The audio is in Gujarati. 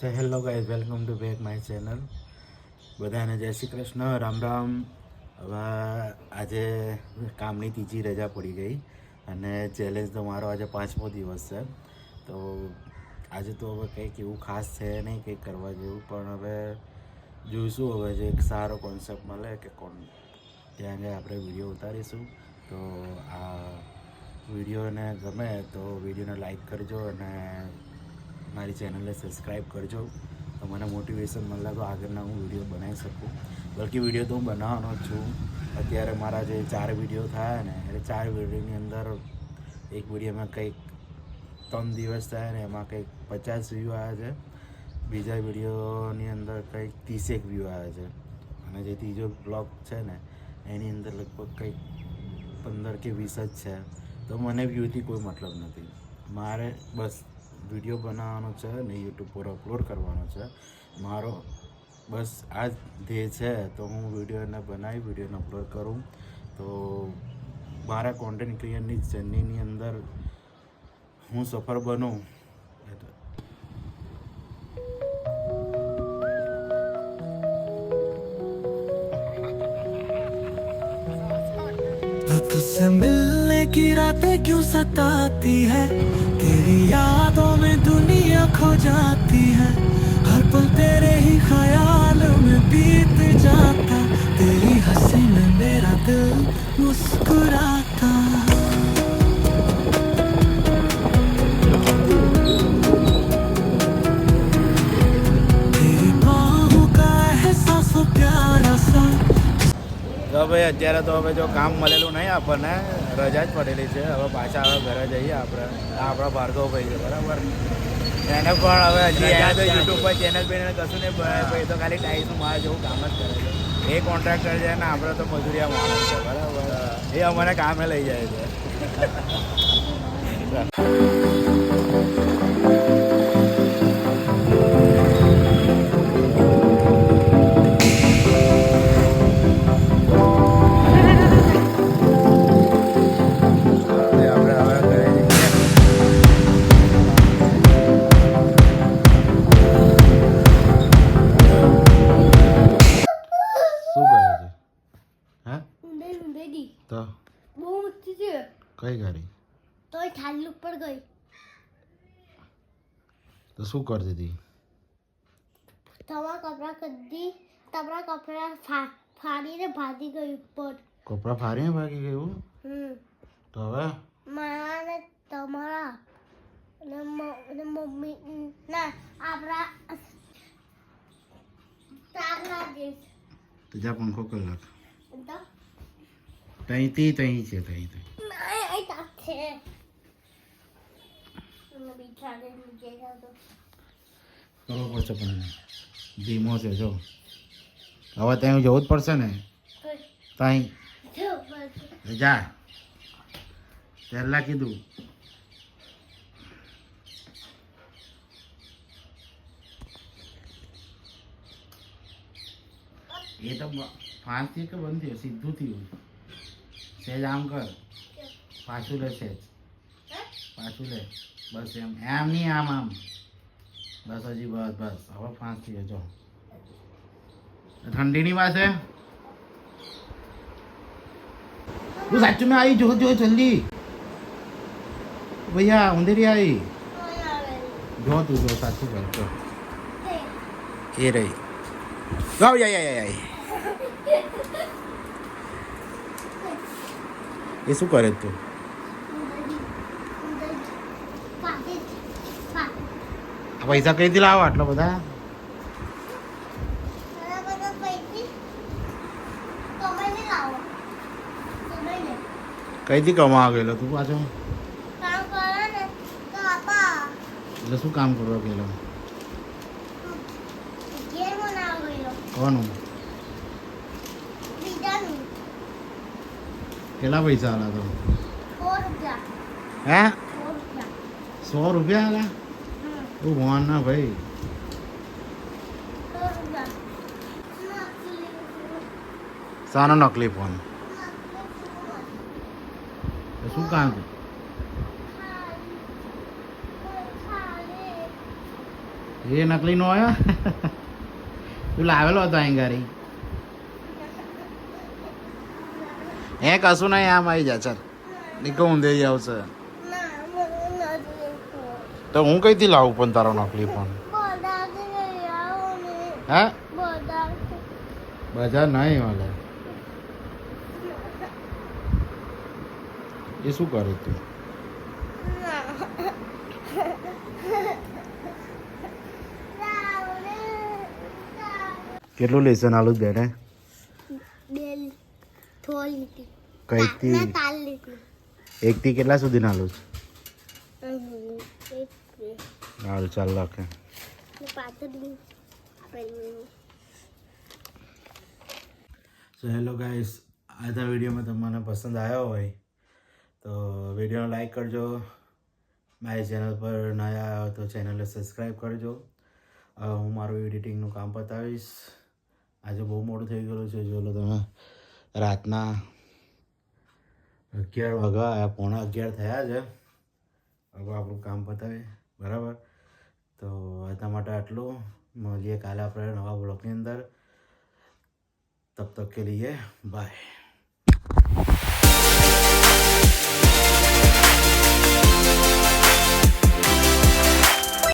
So hello guys, welcome to back my channel. બધાને જય શ્રી કૃષ્ણ, રામ રામ. હવે આજે કામની ત્રીજી રજા પડી ગઈ અને ચેલેન્જ તો મારો આજે 5મો દિવસ છે. તો આજે તો હવે કંઈક એવું ખાસ છે નહીં, કંઈક કરવા જેવું, પણ હવે જોઈશું હવે જે એક સારો કોન્સેપ્ટ મળે કે ત્યાં આગળ આપણે વિડીયો ઉતારીશું. તો આ વિડીયોને ગમે તો વિડીયોને લાઈક કરજો અને મારી ચેનલને સબસ્ક્રાઈબ કરજો. તો મને મોટિવેશન મળે તો આગળના હું વિડીયો બનાવી શકું. બલ્કि વિડીયો તો હું બનાવવાનો જ છું. અત્યારે મારા જે 4 વિડીયો થયા ને એ 4 વિડીયોની અંદર એક વિડીયોમાં કંઈક 3 દિવસ થયા ને એમાં કંઈક 50 વ્યૂ આવ્યા છે. બીજા વિડીયોની અંદર કંઈક 30 વ્યૂ આવ્યા છે. અને જે ત્રીજો બ્લોગ છે ને એની અંદર લગભગ કંઈક 15 કે 20 જ છે. તો મને વ્યૂથી કોઈ મતલબ નથી. મારે બસ વિડીયો બનાવવાનો છે ને યુટ્યુબ પર અપલોડ કરવાનો છે. મારો બસ આ જ ધ્યેય છે. તો હું વિડીયોને બનાવી વિડીયોને અપલોડ કરું તો મારા કોન્ટેન્ટ ક્રિએટરની જર્નીની અંદર હું સફળ બનું. तुझसे मिलने की रातें क्यों सताती है, तेरी यादों में दुनिया खो जाती है, हर पल तेरे ही ख्याल में बीत जाता, तेरी हंसी में मेरा दिल मुस्कुराता. तेरी बाहों का एहसास हो प्यारा सा. તો ભાઈ અત્યારે તો હવે જો કામ મળેલું નહીં, આપણને રજા જ પડેલી છે. હવે પાછા હવે ઘરે જઈએ આપણે. આપણા ભાર્ગવભાઈ છે બરાબર, એને પણ હવે હજી એને તો યુટ્યુબ પર ચેનલ બેનલ કશું નહીં બનાવે. ભાઈ તો ખાલી ટાઈસનું મારા જેવું કામ જ કરે છે. એ કોન્ટ્રાક્ટર છે ને આપણે તો મજૂરિયા માણસ છે બરાબર. એ અમને કામે લઈ જાય છે. તો બહુ ઊંચી છે કઈ ગાડી તો એ ઠાલી ઉપર ગઈ. તો શું કરતી હતી? તમારા કપડા ફાડીને ભાગી ગઈ ઉપર. કપડાં ફાડીને ભાગી ગયું? તો હવે મારા ને તમારા અને મમ્મી ના આપણા તારના દેશ તો જા પંખો કર નાખ. તો તઈ છે તઈ ના એ તાક છે. મને બિચારે નીચે જાવ તો કરવો પડશે પણ ધીમો છે જો. હવે ત્યાં જવું જ પડશે ને. તઈ જા પહેલા કીધું. એ તો ફાંસથી કે બંધ થયું સીધું થયું. સહેજ આમ કર, પાછું લે, સહેજ પાછું લે. બસ એમ એમ નહીં, આમ આમ. બસ હજી બસ બસ. હવે ફાંસ થયો જો. ઠંડીની પાસે તું સાચું में आई, जो जल्दी भैया अंधेरी आई. જો તું જો સાચું કર જો. એ રહી જાઓ યા એ શું કરે તું? આ પૈસા કઈથી લાવો આટલા બધા? કઈથી કમાવા ગયેલો તું પાછો? એટલે શું કામ કરવા ગયેલો? કોનું? કેટલા પૈસા આલા તો? હે 100 રૂપિયા આલા? ઓ ભગવાન ના ભાઈ. સાનો નકલી ફોન? શું કામ? એ નકલી નો આવ્યો તું લાવેલો હતો અહીં ગાડી એ કશું નહીં આમ આવી જા ચાલ નીકળ ઊંધે આવશે ના મને નથી તો હું કઈથી લાવું પણ તારો નકલી ફોન બધાથી લઈ આવો ને હા બધાથી બજાર નહીં મળે એ શું કરે તું કેટલું લેસન આલું બેને બેલ થોલ લીધી કઈથી ના તાલ લીધી એકથી કેટલા સુધી નાલું એક બે હાલ ચાલ લખે પાછળ સો હેલો ગાઈસ આજના વિડીયોમાં તમને પસંદ આવ્યો હોય તો વિડીયોને લાઈક કરજો મારી ચેનલ પર નયા આવ્યો તો ચેનલને સબસ્ક્રાઈબ કરજો હું મારું એડિટિંગનું કામ પતાવીશ આજે બહુ મોડું થઈ ગયેલું છે જો લો તમે રાતના 11 વાગ્યા 11:15 થયા છે હવે આપણું કામ પતાવીએ બરાબર તો આજના માટે આટલું મળીએ કાલે આપણે નવા બ્લોગની અંદર તબ તક કે લીએ બાય